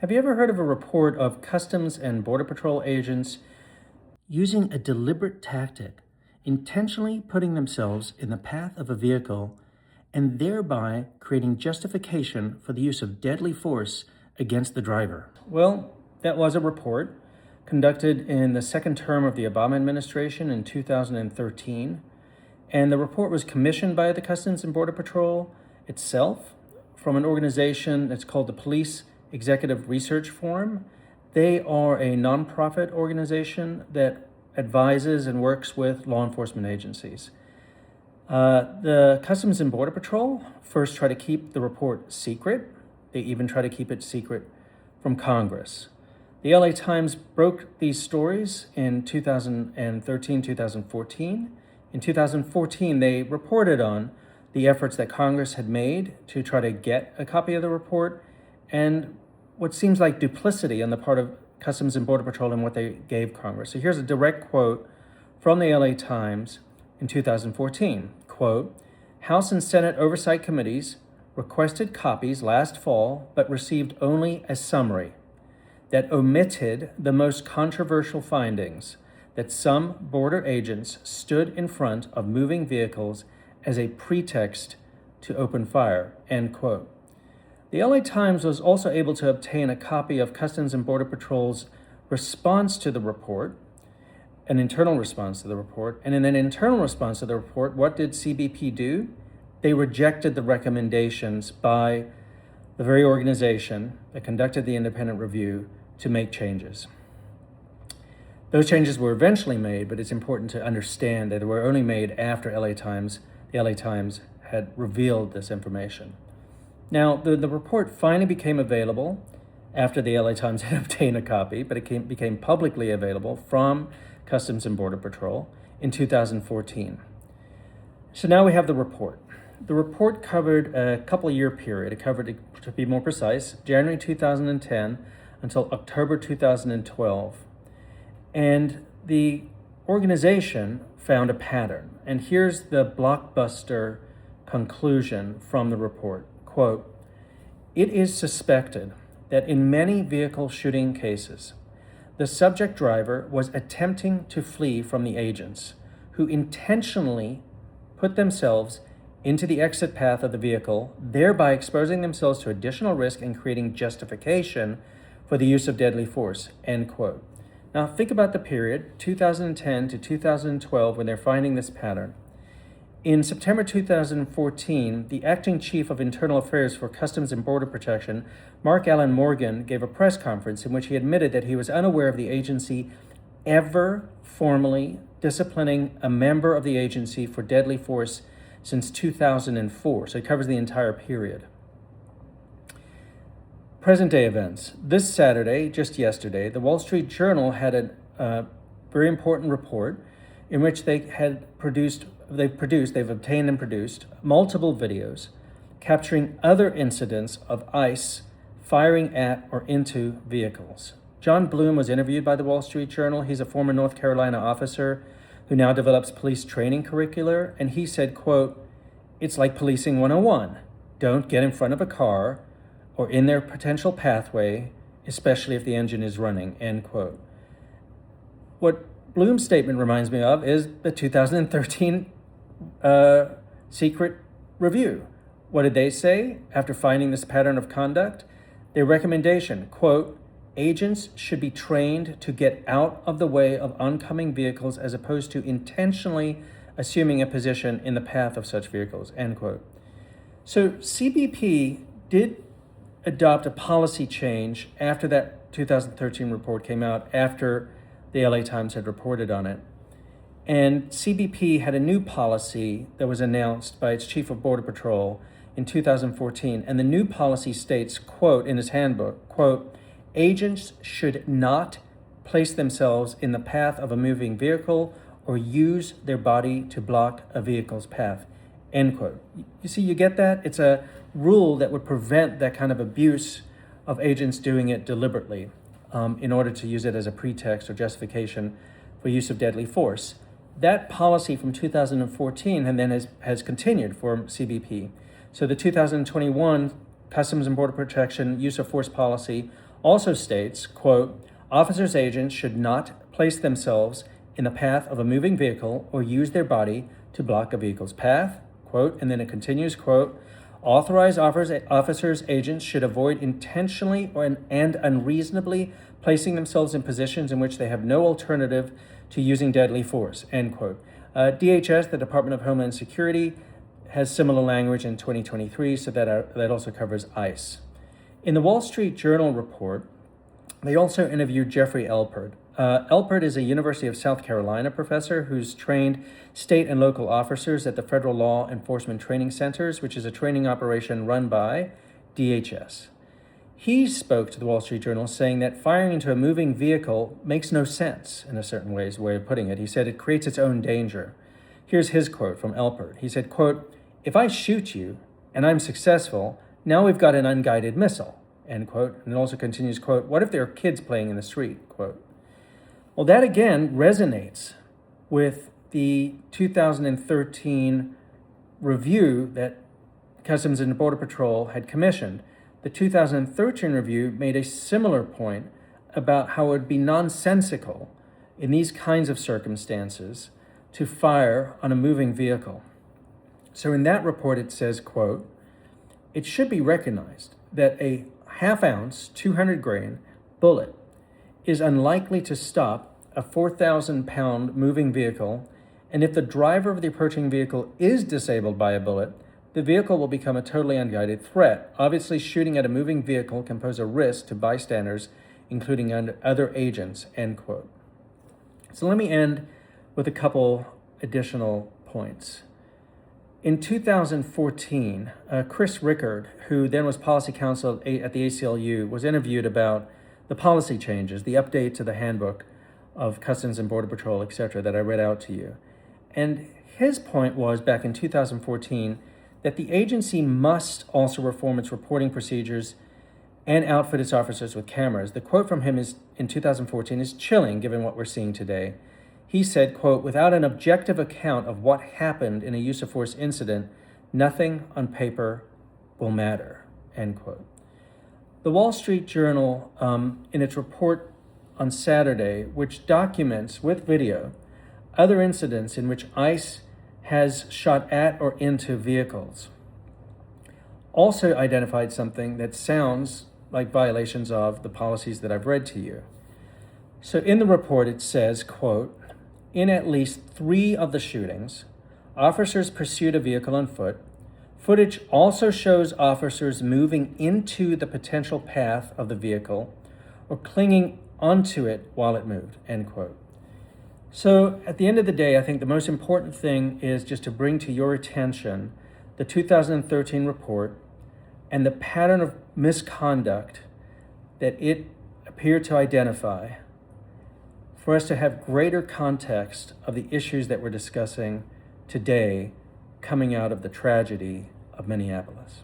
Have you ever heard of a report of Customs and Border Patrol agents using a deliberate tactic, intentionally putting themselves in the path of a vehicle and thereby creating justification for the use of deadly force against the driver? Well, that was a report conducted in the second term of the Obama administration in 2013. And the report was commissioned by the Customs and Border Patrol itself from an organization that's called the Police Executive Research Forum. They are a nonprofit organization that advises and works with law enforcement agencies. The Customs and Border Patrol first try to keep the report secret. They even try to keep it secret from Congress. The LA Times broke these stories in 2013, 2014. In 2014, they reported on the efforts that Congress had made to try to get a copy of the report and what seems like duplicity on the part of Customs and Border Patrol in what they gave Congress. So here's a direct quote from the LA Times in 2014. Quote, House and Senate Oversight Committees requested copies last fall but received only a summary that omitted the most controversial findings that some border agents stood in front of moving vehicles as a pretext to open fire, end quote. The LA Times was also able to obtain a copy of Customs and Border Patrol's response to the report, an internal response to the report. And in an internal response to the report, what did CBP do? They rejected the recommendations by the very organization that conducted the independent review to make changes. Those changes were eventually made, but it's important to understand that they were only made after the LA Times had revealed this information. Now, the report finally became available after the LA Times had obtained a copy, but it became publicly available from Customs and Border Patrol in 2014. So now we have the report. The report covered a couple-year period. It covered, to be more precise, January 2010 until October 2012. And the organization found a pattern. And here's the blockbuster conclusion from the report. Quote, it is suspected that in many vehicle shooting cases, the subject driver was attempting to flee from the agents who intentionally put themselves into the exit path of the vehicle, thereby exposing themselves to additional risk and creating justification for the use of deadly force, end quote. Now think about the period, 2010 to 2012, when they're finding this pattern. In September 2014, the acting chief of internal affairs for Customs and Border Protection, Mark Allen Morgan, gave a press conference in which he admitted that he was unaware of the agency ever formally disciplining a member of the agency for deadly force since 2004. So it covers the entire period. Present day events. This Saturday, just yesterday, the Wall Street Journal had a very important report in which they've obtained and produced multiple videos capturing other incidents of ICE firing at or into vehicles. John Bloom was interviewed by the Wall Street Journal. He's a former North Carolina officer who now develops police training curricula. And he said, quote, it's like policing 101. Don't get in front of a car or in their potential pathway, especially if the engine is running, end quote. What Bloom's statement reminds me of is the 2013 secret review. What did they say after finding this pattern of conduct? Their recommendation, quote, agents should be trained to get out of the way of oncoming vehicles as opposed to intentionally assuming a position in the path of such vehicles, end quote. So CBP did adopt a policy change after that 2013 report came out, after the LA Times had reported on it. And CBP had a new policy that was announced by its chief of Border Patrol in 2014. And the new policy states, quote, in his handbook, quote, agents should not place themselves in the path of a moving vehicle or use their body to block a vehicle's path, end quote. You see, you get that? It's a rule that would prevent that kind of abuse of agents doing it deliberately in order to use it as a pretext or justification for use of deadly force. That policy from 2014 and then has continued for CBP. So the 2021 Customs and Border Protection use of force policy also states, quote, officers' agents should not place themselves in the path of a moving vehicle or use their body to block a vehicle's path, quote, and then it continues, quote, authorized officers' agents should avoid intentionally and unreasonably placing themselves in positions in which they have no alternative to using deadly force, end quote. DHS, the Department of Homeland Security, has similar language in 2023, so that also covers ICE. In the Wall Street Journal report, they also interviewed Jeffrey Elpert. Elpert is a University of South Carolina professor who's trained state and local officers at the Federal Law Enforcement Training Centers, which is a training operation run by DHS. He spoke to the Wall Street Journal saying that firing into a moving vehicle makes no sense, in a certain way of putting it. He said it creates its own danger. Here's his quote from Elpert. He said, quote, if I shoot you and I'm successful, now we've got an unguided missile, end quote. And it also continues, quote, what if there are kids playing in the street, quote. Well, that again resonates with the 2013 review that Customs and Border Patrol had commissioned. The 2013 review made a similar point about how it would be nonsensical in these kinds of circumstances to fire on a moving vehicle. So in that report it says, quote, it should be recognized that a half-ounce, 200-grain bullet is unlikely to stop a 4,000-pound moving vehicle, and if the driver of the approaching vehicle is disabled by a bullet, the vehicle will become a totally unguided threat. Obviously, shooting at a moving vehicle can pose a risk to bystanders, including other agents, end quote. So let me end with a couple additional points. In 2014, Chris Rickard, who then was policy counsel at the ACLU, was interviewed about the policy changes, the update to the handbook of Customs and Border Patrol, etc., that I read out to you. And his point was, back in 2014, that the agency must also reform its reporting procedures and outfit its officers with cameras. The quote from him in 2014 is chilling given what we're seeing today. He said, quote, without an objective account of what happened in a use of force incident, nothing on paper will matter, end quote. The Wall Street Journal, in its report on Saturday, which documents with video other incidents in which ICE has shot at or into vehicles, also identified something that sounds like violations of the policies that I've read to you. So in the report it says, quote, in at least 3 of the shootings, officers pursued a vehicle on foot. Footage also shows officers moving into the potential path of the vehicle or clinging onto it while it moved, end quote. So at the end of the day, I think the most important thing is just to bring to your attention the 2013 report and the pattern of misconduct that it appeared to identify, for us to have greater context of the issues that we're discussing today coming out of the tragedy of Minneapolis.